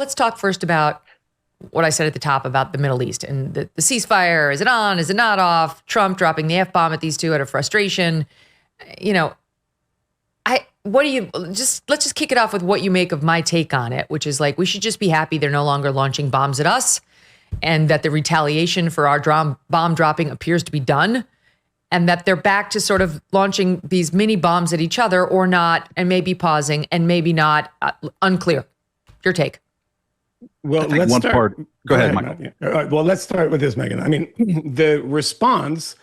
let's talk first about what I said at the top about the Middle East and the ceasefire. Is it on? Is it not off? Trump dropping the F-bomb at these two out of frustration. Let's just kick it off with what you make of my take on it, which is like, we should just be happy they're no longer launching bombs at us and that the retaliation for our bomb dropping appears to be done and that they're back to sort of launching these mini bombs at each other or not, and maybe pausing and maybe not. Unclear. Your take. Well, let's start. Go ahead, Michael. Well, let's start with this, Megyn. I mean, the response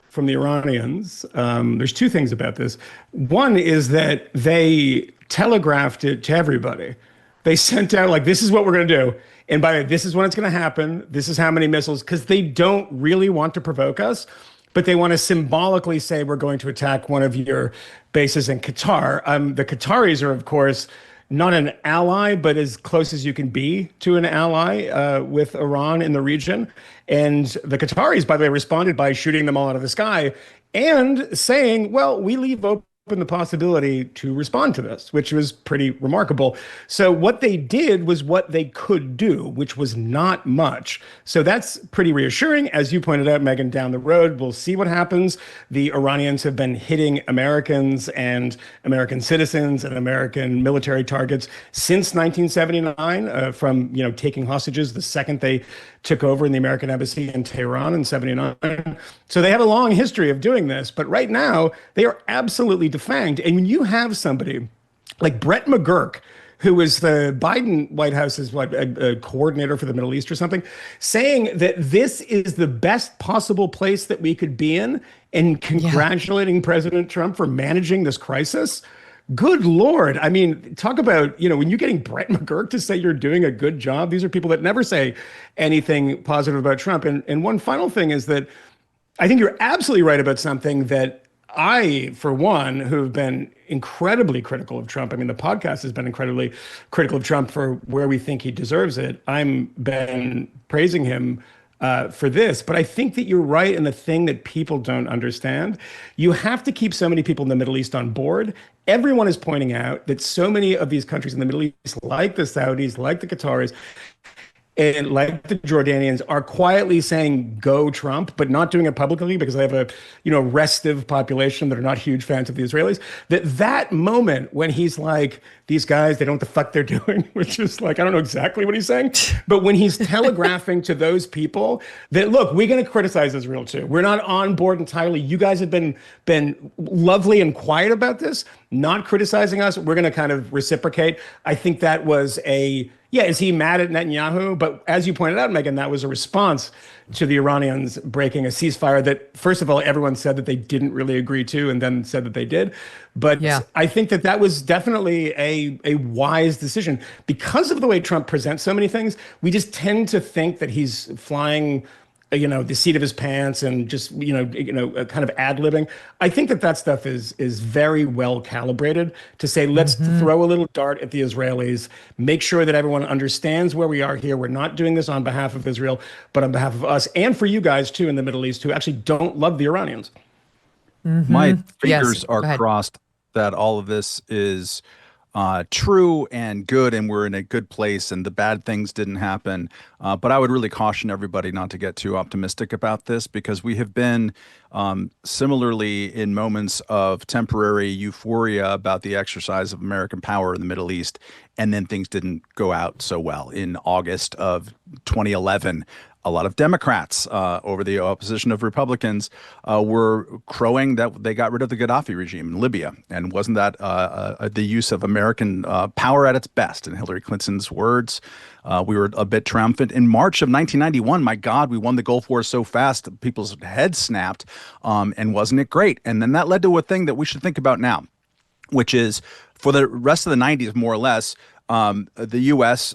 from the Iranians, there's two things about this. One is that they telegraphed it to everybody. They sent out like, this is what we're going to do. And by the way, this is when it's going to happen. This is how many missiles, because they don't really want to provoke us, but they want to symbolically say, we're going to attack one of your bases in Qatar. The Qataris are, of course, not an ally, but as close as you can be to an ally with Iran in the region. And the Qataris, by the way, responded by shooting them all out of the sky and saying, well, we leave open the possibility to respond to this, which was pretty remarkable. So what they did was what they could do, which was not much. So that's pretty reassuring. As you pointed out, Megyn, down the road, we'll see what happens. The Iranians have been hitting Americans and American citizens and American military targets since 1979, from taking hostages the second they took over in the American embassy in Tehran in 79. So they have a long history of doing this, but right now they are absolutely defanged. And when you have somebody like Brett McGurk, who was the Biden White House's a coordinator for the Middle East or something, saying that this is the best possible place that we could be in, and congratulating President Trump for managing this crisis. Good Lord. I mean, talk about, when you're getting Brett McGurk to say you're doing a good job, these are people that never say anything positive about Trump. And one final thing is that I think you're absolutely right about something that I, for one, who have been incredibly critical of Trump. I mean, the podcast has been incredibly critical of Trump for where we think he deserves it. I'm been praising him for this, but I think that you're right in the thing that people don't understand. You have to keep so many people in the Middle East on board. Everyone is pointing out that so many of these countries in the Middle East, like the Saudis, like the Qataris, and like the Jordanians, are quietly saying go Trump, but not doing it publicly because they have a restive population that are not huge fans of the Israelis. That moment when he's like, these guys, they don't know what the fuck they're doing, which is like, I don't know exactly what he's saying, but when he's telegraphing to those people that, look, we're going to criticize Israel too. We're not on board entirely. You guys have been lovely and quiet about this, not criticizing us. We're going to kind of reciprocate. I think that was is he mad at Netanyahu? But as you pointed out, Megyn, that was a response to the Iranians breaking a ceasefire that, first of all, everyone said that they didn't really agree to and then said that they did. But I think that was definitely a wise decision. Because of the way Trump presents so many things, we just tend to think that he's flying the seat of his pants and just, kind of ad-libbing. I think that stuff is very well calibrated to say, let's throw a little dart at the Israelis, make sure that everyone understands where we are here. We're not doing this on behalf of Israel, but on behalf of us and for you guys too in the Middle East who actually don't love the Iranians. My fingers are crossed that all of this is true and good, and we're in a good place, and the bad things didn't happen. But I would really caution everybody not to get too optimistic about this, because we have been similarly in moments of temporary euphoria about the exercise of American power in the Middle East, and then things didn't go out so well. In August of 2011, a lot of Democrats over the opposition of Republicans were crowing that they got rid of the Gaddafi regime in Libya. And wasn't that the use of American power at its best? In Hillary Clinton's words, we were a bit triumphant. In March of 1991, my God, we won the Gulf War so fast, people's heads snapped. And wasn't it great? And then that led to a thing that we should think about now, which is for the rest of the 90s, more or less, the U.S.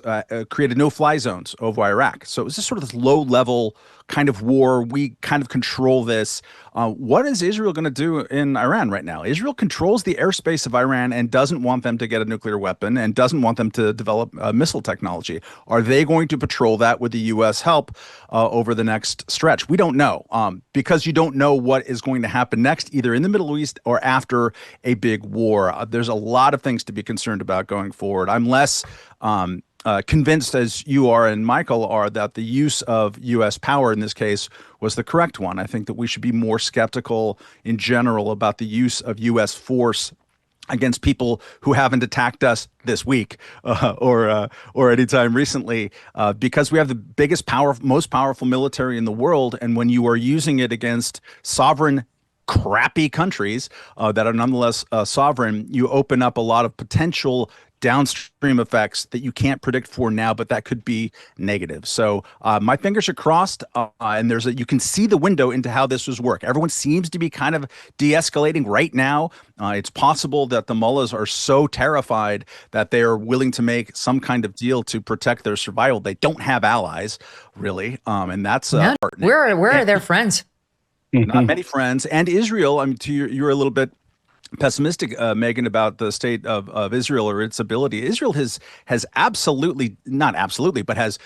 Created no-fly zones over Iraq. So it was just sort of this low-level kind of war. We kind of control this. What is Israel going to do in Iran right now? Israel controls the airspace of Iran and doesn't want them to get a nuclear weapon and doesn't want them to develop missile technology. Are they going to patrol that with the U.S. help over the next stretch? We don't know, because you don't know what is going to happen next, either in the Middle East or after a big war. There's a lot of things to be concerned about going forward. I'm less convinced as you are and Michael are that the use of U.S. power in this case was the correct one. I think that we should be more skeptical in general about the use of U.S. force against people who haven't attacked us this week or any time recently, because we have the biggest most powerful military in the world. And when you are using it against sovereign crappy countries that are nonetheless sovereign, you open up a lot of potential downstream effects that you can't predict for now, but that could be negative. So my fingers are crossed, and you can see the window into how this was work. Everyone seems to be kind of de-escalating right now. It's possible that the mullahs are so terrified that they are willing to make some kind of deal to protect their survival. They don't have allies, really, and that's where are their friends? Not many friends. And Israel, I mean, you're a little bit pessimistic, Megyn, about the state of Israel or its ability. Israel has absolutely, not absolutely, but has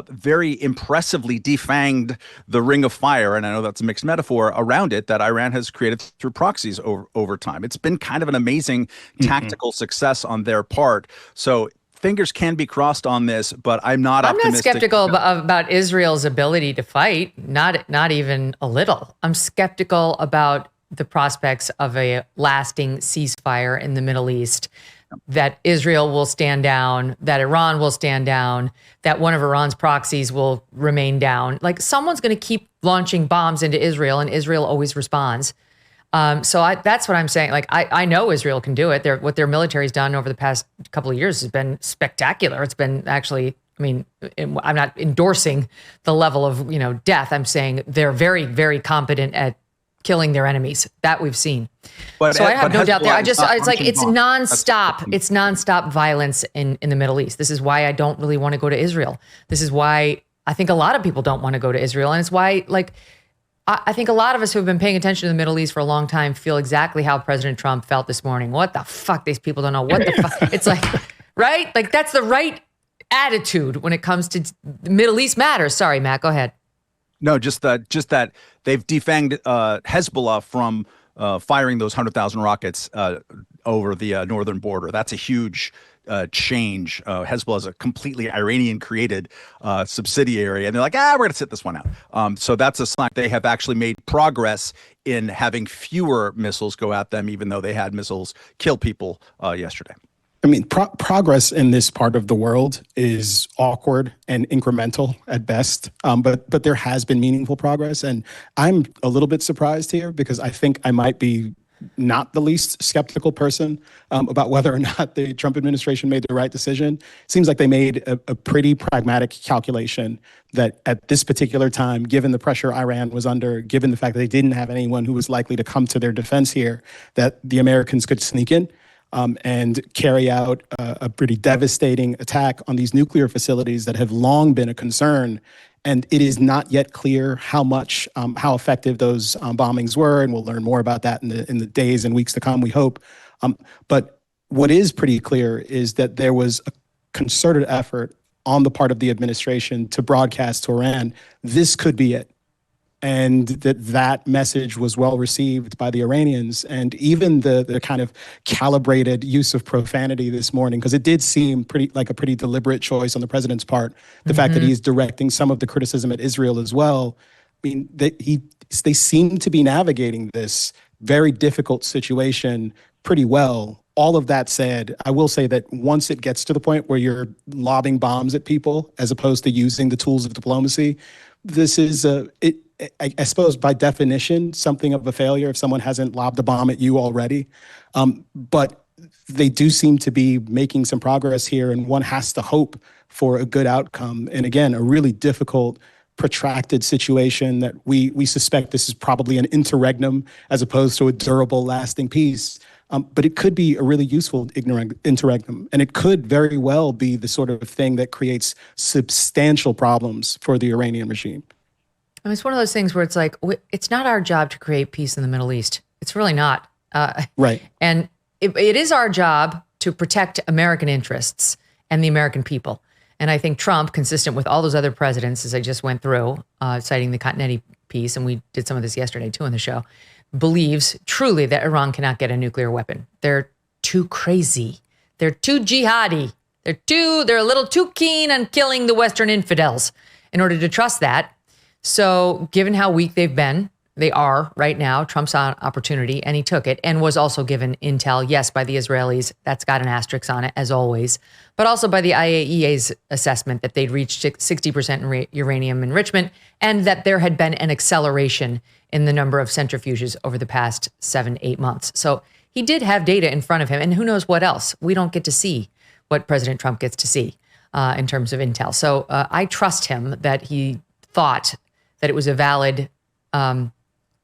very impressively defanged the ring of fire, and I know that's a mixed metaphor, around it that Iran has created through proxies over time. It's been kind of an amazing tactical success on their part. So fingers can be crossed on this, but I'm not optimistic. I'm not skeptical about Israel's ability to fight, not even a little. I'm skeptical about the prospects of a lasting ceasefire in the Middle East, that Israel will stand down, that Iran will stand down, that one of Iran's proxies will remain down. Like, someone's going to keep launching bombs into Israel, and Israel always responds. That's what I'm saying. Like, I know Israel can do it. What their military's done over the past couple of years has been spectacular. It's been actually, I mean, I'm not endorsing the level of, death. I'm saying they're very, very competent at killing their enemies. That we've seen. I have no doubt there. It's nonstop. It's nonstop violence in the Middle East. This is why I don't really want to go to Israel. This is why I think a lot of people don't want to go to Israel. And it's why, I think a lot of us who have been paying attention to the Middle East for a long time feel exactly how President Trump felt this morning. What the fuck? These people don't know what the fuck. It's like, right? Like, that's the right attitude when it comes to the Middle East matters. Sorry, Matt, go ahead. No, just that they've defanged Hezbollah from firing those 100,000 rockets over the northern border. That's a huge change. Hezbollah is a completely Iranian-created subsidiary, and they're like, we're going to sit this one out. So that's a sign they have actually made progress in having fewer missiles go at them, even though they had missiles kill people yesterday. I mean, progress in this part of the world is awkward and incremental at best, but there has been meaningful progress. And I'm a little bit surprised here because I think I might be not the least skeptical person about whether or not the Trump administration made the right decision. It seems like they made a pretty pragmatic calculation that at this particular time, given the pressure Iran was under, given the fact that they didn't have anyone who was likely to come to their defense here, that the Americans could sneak in and carry out a pretty devastating attack on these nuclear facilities that have long been a concern. And it is not yet clear how effective those bombings were, and we'll learn more about that in the days and weeks to come, we hope. But what is pretty clear is that there was a concerted effort on the part of the administration to broadcast to Iran, this could be it. And that message was well received by the Iranians, and even the kind of calibrated use of profanity this morning, because it did seem like a pretty deliberate choice on the president's part. The fact that he's directing some of the criticism at Israel as well. I mean, they seem to be navigating this very difficult situation pretty well. All of that said, I will say that once it gets to the point where you're lobbing bombs at people as opposed to using the tools of diplomacy, this is I suppose by definition, something of a failure if someone hasn't lobbed a bomb at you already. But they do seem to be making some progress here, and one has to hope for a good outcome. And again, a really difficult, protracted situation that we suspect this is probably an interregnum as opposed to a durable, lasting peace. But it could be a really useful interregnum, and it could very well be the sort of thing that creates substantial problems for the Iranian regime. I mean, it's one of those things where it's like, it's not our job to create peace in the Middle East. It's really not. Right. And it is our job to protect American interests and the American people. And I think Trump, consistent with all those other presidents, as I just went through, citing the Continental piece, and we did some of this yesterday too on the show, believes truly that Iran cannot get a nuclear weapon. They're too crazy. They're too jihadi. They're a little too keen on killing the Western infidels in order to trust that. So given how weak they are right now, Trump's on opportunity, and he took it, and was also given intel, yes, by the Israelis. That's got an asterisk on it, as always, but also by the IAEA's assessment that they'd reached 60% uranium enrichment, and that there had been an acceleration in the number of centrifuges over the past 7-8 months. So he did have data in front of him, and who knows what else. We don't get to see what President Trump gets to see in terms of intel. So I trust him that he thought that it was a valid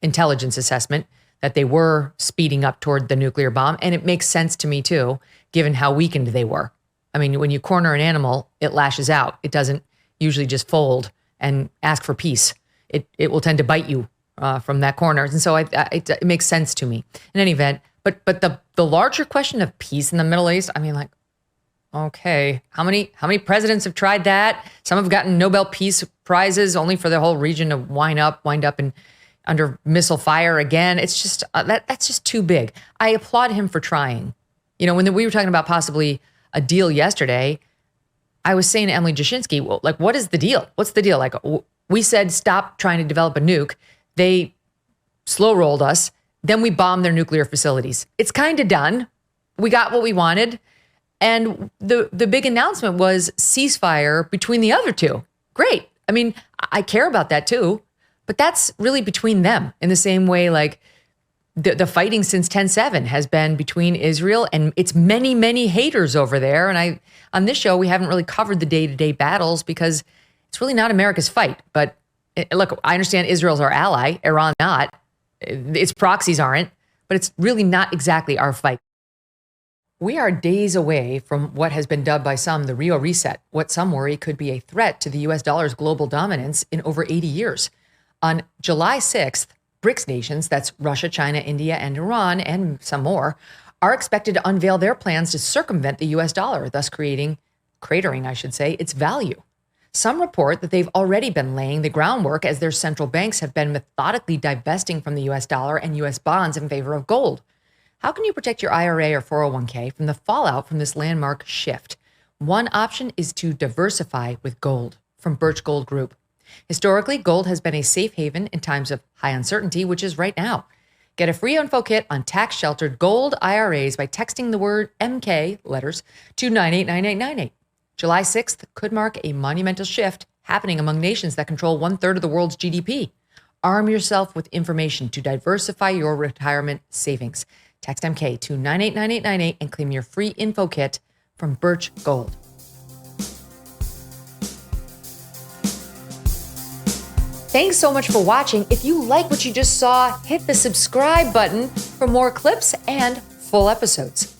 intelligence assessment, that they were speeding up toward the nuclear bomb. And it makes sense to me too, given how weakened they were. I mean, when you corner an animal, it lashes out. It doesn't usually just fold and ask for peace. It will tend to bite you from that corner. And so it makes sense to me in any event. But the larger question of peace in the Middle East, I mean, like, okay, how many presidents have tried that? Some have gotten Nobel Peace Prizes only for the whole region to wind up and under missile fire again. It's just that's just too big. I applaud him for trying. You know, when we were talking about possibly a deal yesterday, I was saying to Emily Jashinsky, well, like, what is the deal? What's the deal? Like, we said stop trying to develop a nuke. They slow rolled us. Then we bombed their nuclear facilities. It's kind of done. We got what we wanted. And the big announcement was ceasefire between the other two. Great. I mean, I care about that too. But that's really between them, in the same way like the fighting since 10/7 has been between Israel and its many, many haters over there. And on this show, we haven't really covered the day-to-day battles because it's really not America's fight. But look, I understand Israel's our ally, Iran not. Its proxies aren't, but it's really not exactly our fight. We are days away from what has been dubbed by some the Rio Reset, what some worry could be a threat to the US dollar's global dominance in over 80 years. On July 6th, BRICS nations, that's Russia, China, India, and Iran, and some more, are expected to unveil their plans to circumvent the US dollar, thus cratering, its value. Some report that they've already been laying the groundwork as their central banks have been methodically divesting from the US dollar and US bonds in favor of gold. How can you protect your IRA or 401k from the fallout from this landmark shift? One option is to diversify with gold from Birch Gold Group. Historically, gold has been a safe haven in times of high uncertainty, which is right now. Get a free info kit on tax-sheltered gold IRAs by texting the word MK letters to 989898. July 6th could mark a monumental shift happening among nations that control 1/3 of the world's GDP. Arm yourself with information to diversify your retirement savings. Text MK to 989898 and claim your free info kit from Birch Gold. Thanks so much for watching. If you like what you just saw, hit the subscribe button for more clips and full episodes.